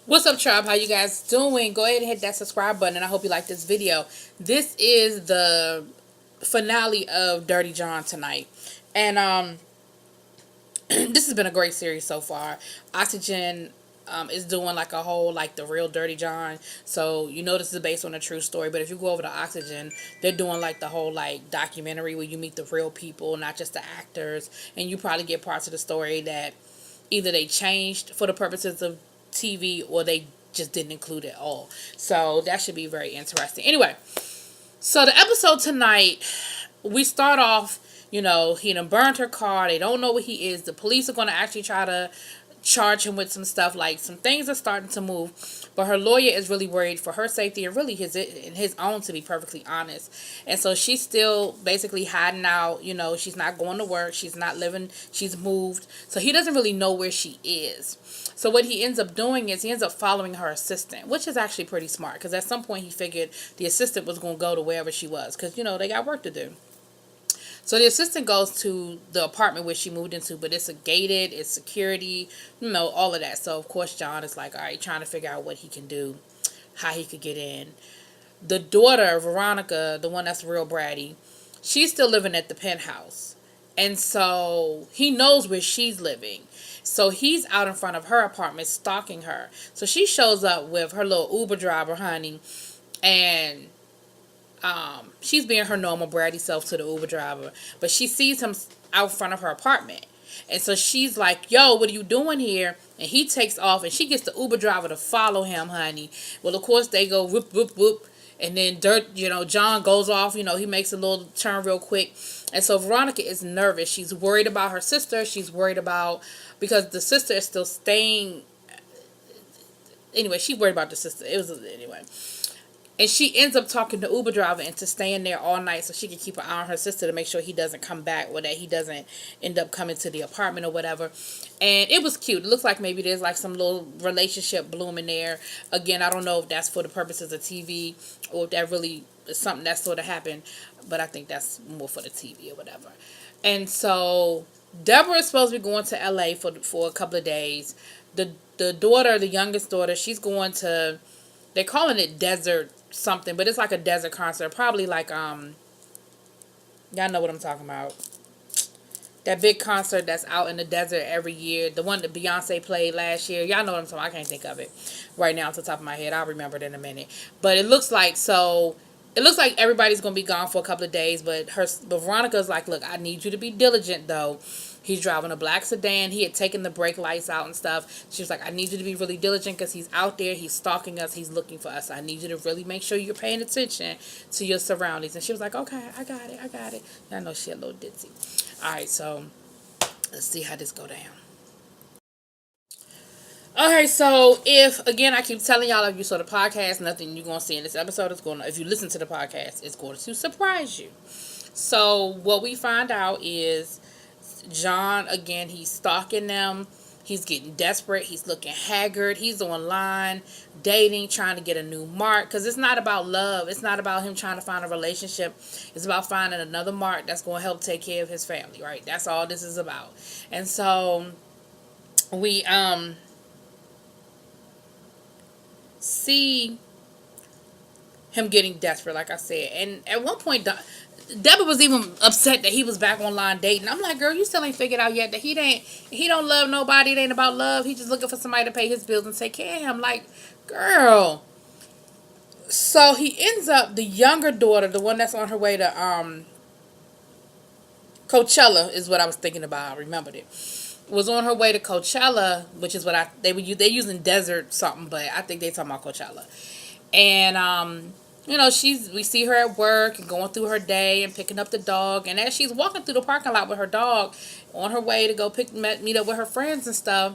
What's up, tribe? How you guys doing? Go ahead and hit that subscribe button, and I hope you like this video. This is the finale of Dirty John tonight, and this has been a great series so far. Oxygen is doing like a whole like the real Dirty John, so you know this is based on a true story. But if you go over to Oxygen, they're doing like the whole like documentary where you meet the real people, not just the actors, and you probably get parts of the story that either they changed for the purposes of TV or they just didn't include it all. So that should be very interesting. Anyway, so the episode tonight, we start off, he done burned her car. They don't know what he is. The police are going to actually try to charge him with some stuff. Like, some things are starting to move. But her lawyer is really worried for her safety and really his own, to be perfectly honest. And so she's still basically hiding out. She's not going to work. She's not living. She's moved. So he doesn't really know where she is. So what he ends up doing is he ends up following her assistant, which is actually pretty smart, because at some point he figured the assistant was going to go to wherever she was, because, they got work to do. So the assistant goes to the apartment where she moved into, but it's gated, it's security, all of that. So, of course, John is like, all right, trying to figure out what he can do, how he could get in. The daughter, Veronica, the one that's real bratty, she's still living at the penthouse. And so he knows where she's living. So he's out in front of her apartment stalking her. So she shows up with her little Uber driver, honey, and she's being her normal bratty self to the Uber driver, but she sees him out front of her apartment, and so she's like, "Yo, what are you doing here?" And he takes off, and she gets the Uber driver to follow him, honey. Well, of course they go whoop whoop whoop, and then John goes off. He makes a little turn real quick, and so Veronica is nervous. She's worried about her sister. She's worried about because the sister is still staying. Anyway, she's worried about the sister. Anyway. And she ends up talking to Uber driver into staying there all night so she can keep an eye on her sister to make sure he doesn't come back or that he doesn't end up coming to the apartment or whatever. And it was cute. It looks like maybe there's like some little relationship blooming there. Again, I don't know if that's for the purposes of TV or if that really is something that sort of happened. But I think that's more for the TV or whatever. And so Deborah is supposed to be going to LA for a couple of days. The daughter, the youngest daughter, she's going to, they're calling it desert something, but it's like a desert concert, probably like y'all know what I'm talking about, that big concert that's out in the desert every year, the one that Beyonce played last year. Y'all know what I'm talking about. I can't think of it right now off the top of my head. I'll remember it in a minute. But it looks like everybody's gonna be gone for a couple of days, but Veronica's like, look, I need you to be diligent though. He's driving a black sedan. He had taken the brake lights out and stuff. She was like, I need you to be really diligent because he's out there. He's stalking us. He's looking for us. I need you to really make sure you're paying attention to your surroundings. And she was like, okay, I got it. I know she a little ditzy. All right, so let's see how this go down. Okay, so again, I keep telling y'all, if you saw the podcast, nothing you're going to see in this episode is if you listen to the podcast, it's going to surprise you. So what we find out is John, again, he's stalking them. He's getting desperate. He's looking haggard. He's online dating, trying to get a new mark, because it's not about love. It's not about him trying to find a relationship. It's about finding another mark that's going to help take care of his family, right? That's all this is about. And so we see him getting desperate, like I said. And at one point, Deborah was even upset that he was back online dating. I'm like, girl, you still ain't figured out yet that he don't love nobody. It ain't about love. He just looking for somebody to pay his bills and take care of him. Like, girl. So he ends up, the younger daughter, the one that's on her way to Coachella is what I was thinking about. I remembered it. Was on her way to Coachella, which is what they're using desert something, but I think they talking about Coachella. And we see her at work and going through her day and picking up the dog. And as she's walking through the parking lot with her dog on her way to go meet up with her friends and stuff,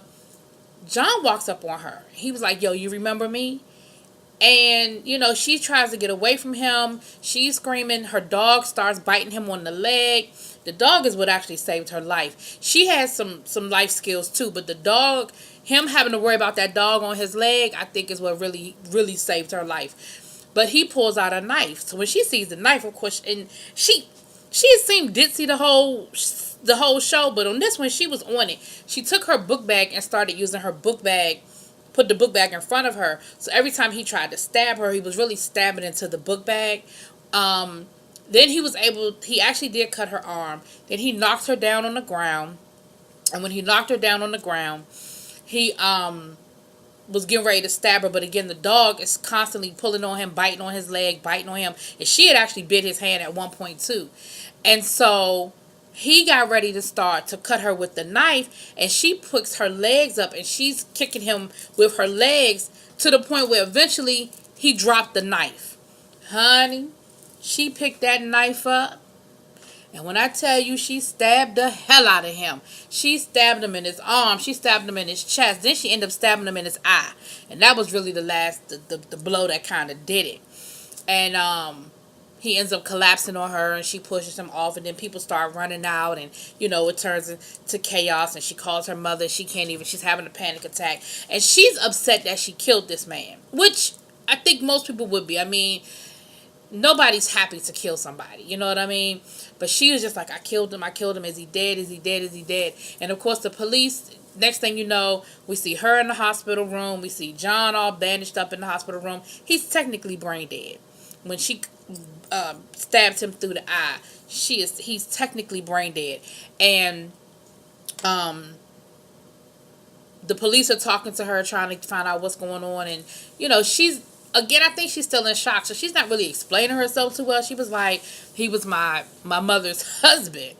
John walks up on her. He was like, yo, you remember me? And, she tries to get away from him. She's screaming. Her dog starts biting him on the leg. The dog is what actually saved her life. She has some life skills too, but the dog, him having to worry about that dog on his leg, I think is what really, really saved her life. But he pulls out a knife. So when she sees the knife, of course, and she seemed ditzy the whole show, but on this one, she was on it. She took her book bag and started using her book bag put the book bag in front of her. So every time he tried to stab her, he was really stabbing into the book bag. Then he actually did cut her arm. Then he knocked her down on the ground. And when he knocked her down on the ground, he was getting ready to stab her. But again, the dog is constantly pulling on him, biting on his leg, biting on him. And she had actually bit his hand at one point too. And so he got ready to start to cut her with the knife. And she puts her legs up and she's kicking him with her legs to the point where eventually he dropped the knife. Honey, she picked that knife up. And when I tell you she stabbed the hell out of him. She stabbed him in his arm. She stabbed him in his chest. Then she ended up stabbing him in his eye. And that was really the blow that kind of did it. And he ends up collapsing on her and she pushes him off. And then people start running out. And, it turns into chaos. And she calls her mother. She's having a panic attack. And she's upset that she killed this man. Which I think most people would be. I mean, nobody's happy to kill somebody. You know what I mean? But she was just like, I killed him. Is he dead? Is he dead? Is he dead? And of course the police, next thing you know, we see her in the hospital room. We see John all bandaged up in the hospital room. He's technically brain dead. When she stabbed him through the eye, he's technically brain dead. And the police are talking to her, trying to find out what's going on. And, again, I think she's still in shock, so she's not really explaining herself too well. She was like, he was my mother's husband.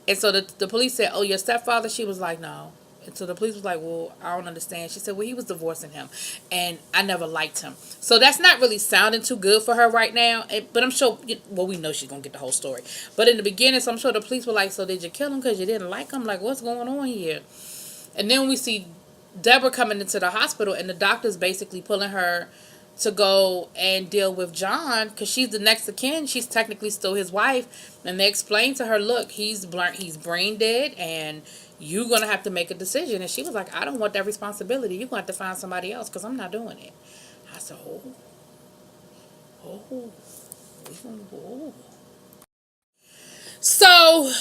And so the police said, oh, your stepfather? She was like, no. And so the police was like, well, I don't understand. She said, well, he was divorcing him, and I never liked him. So that's not really sounding too good for her right now. But I'm sure, we know she's going to get the whole story. But in the beginning, so I'm sure the police were like, so did you kill him because you didn't like him? Like, what's going on here? And then we see Deborah coming into the hospital, and the doctor's basically pulling her to go and deal with John because she's the next of kin. She's technically still his wife. And they explain to her, look, he's brain dead and you're going to have to make a decision. And she was like, I don't want that responsibility. You're going to have to find somebody else because I'm not doing it. I said, oh. So,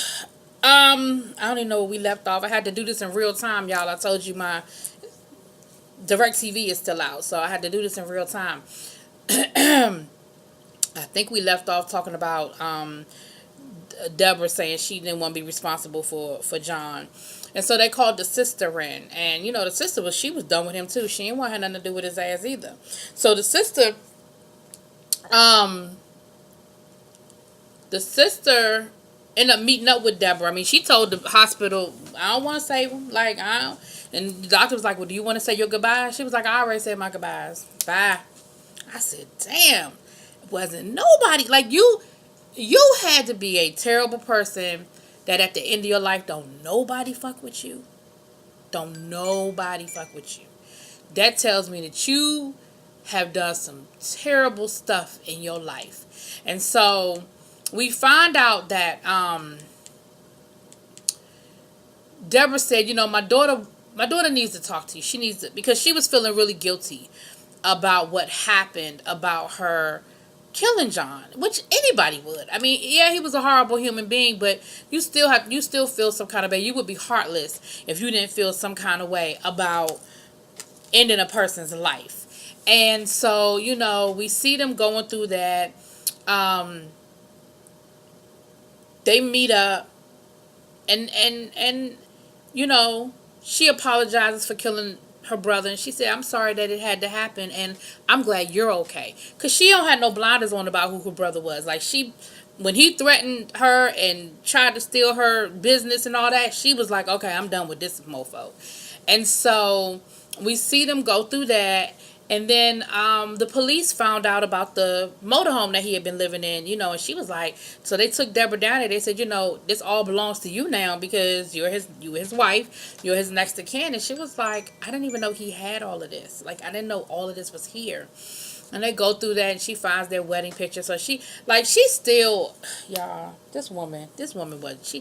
I don't even know where we left off. I had to do this in real time, y'all. I told you my DirecTV is still out, so I had to do this in real time. I think we left off talking about Deborah saying she didn't want to be responsible for John. And so they called the sister in. And, the sister she was done with him too. She didn't want her nothing to do with his ass either. So the sister ended up meeting up with Deborah. I mean, she told the hospital, I don't want to save him. Like, I don't. And the doctor was like, well, do you want to say your goodbyes? She was like, I already said my goodbyes. Bye. I said, damn. It wasn't nobody. Like, you had to be a terrible person that at the end of your life don't nobody fuck with you. Don't nobody fuck with you. That tells me that you have done some terrible stuff in your life. And so we find out that Deborah said, my daughter needs to talk to you. She needs to, because she was feeling really guilty about what happened about her killing John, which anybody would. I mean, yeah, he was a horrible human being, but you still feel some kind of way. You would be heartless if you didn't feel some kind of way about ending a person's life. And so, we see them going through that. They meet up and she apologizes for killing her brother, and she said, I'm sorry that it had to happen, and I'm glad you're okay. Because she don't have no blinders on about who her brother was. Like, when he threatened her and tried to steal her business and all that, she was like, okay, I'm done with this mofo. And so we see them go through that. And then the police found out about the motorhome that he had been living in, and she was like, so they took Deborah down there. They said, this all belongs to you now because you're his wife, you're his next of kin. And she was like, I didn't even know he had all of this. Like, I didn't know all of this was here. And they go through that, and she finds their wedding picture. So she's still, y'all, this woman was,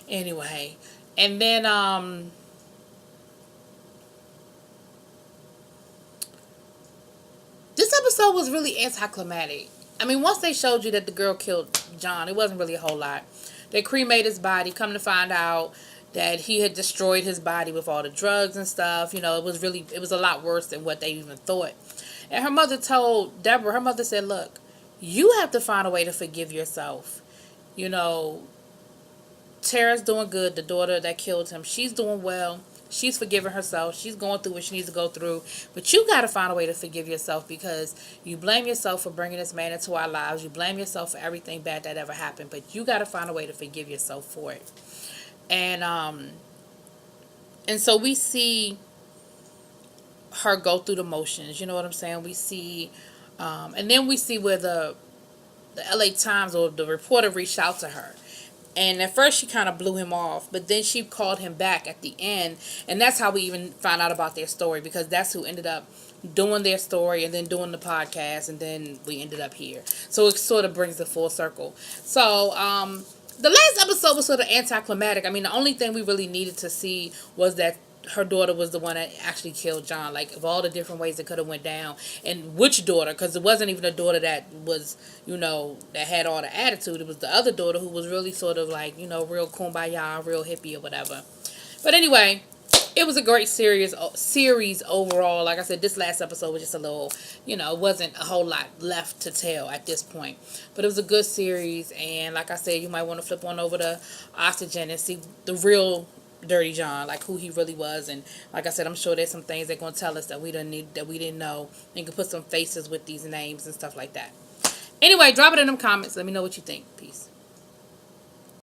anyway. And then, this episode was really anticlimactic. I mean, once they showed you that the girl killed John, it wasn't really a whole lot. They cremated his body. Come to find out that he had destroyed his body with all the drugs and stuff. You know, it was a lot worse than what they even thought. And her mother told Deborah, her mother said, look, you have to find a way to forgive yourself. You know, Tara's doing good. The daughter that killed him, she's doing well. She's forgiving herself. She's going through what she needs to go through. But you got to find a way to forgive yourself, because you blame yourself for bringing this man into our lives. You blame yourself for everything bad that ever happened. But you got to find a way to forgive yourself for it. And so we see her go through the motions. You know what I'm saying? We see, and then we see where the LA Times or the reporter reached out to her. And at first she kind of blew him off, but then she called him back at the end. And that's how we even found out about their story, because that's who ended up doing their story and then doing the podcast. And then we ended up here. So it sort of brings it full circle. So, the last episode was sort of anticlimactic. I mean, the only thing we really needed to see was that her daughter was the one that actually killed John. Like, of all the different ways it could have went down, and which daughter, because it wasn't even a daughter that was, you know, that had all the attitude. It was the other daughter who was really sort of like, you know, real kumbaya, real hippie or whatever. But anyway, it was a great series overall. Like I said, this last episode was just a little, you know, it wasn't a whole lot left to tell at this point. But it was a good series, and like I said, you might want to flip on over to Oxygen and see the real Dirty John, like who he really was. And like I said, I'm sure there's some things they're gonna tell us that we didn't know. And you can put some faces with these names and stuff like that. Anyway, drop it in them comments. Let me know what you think. Peace.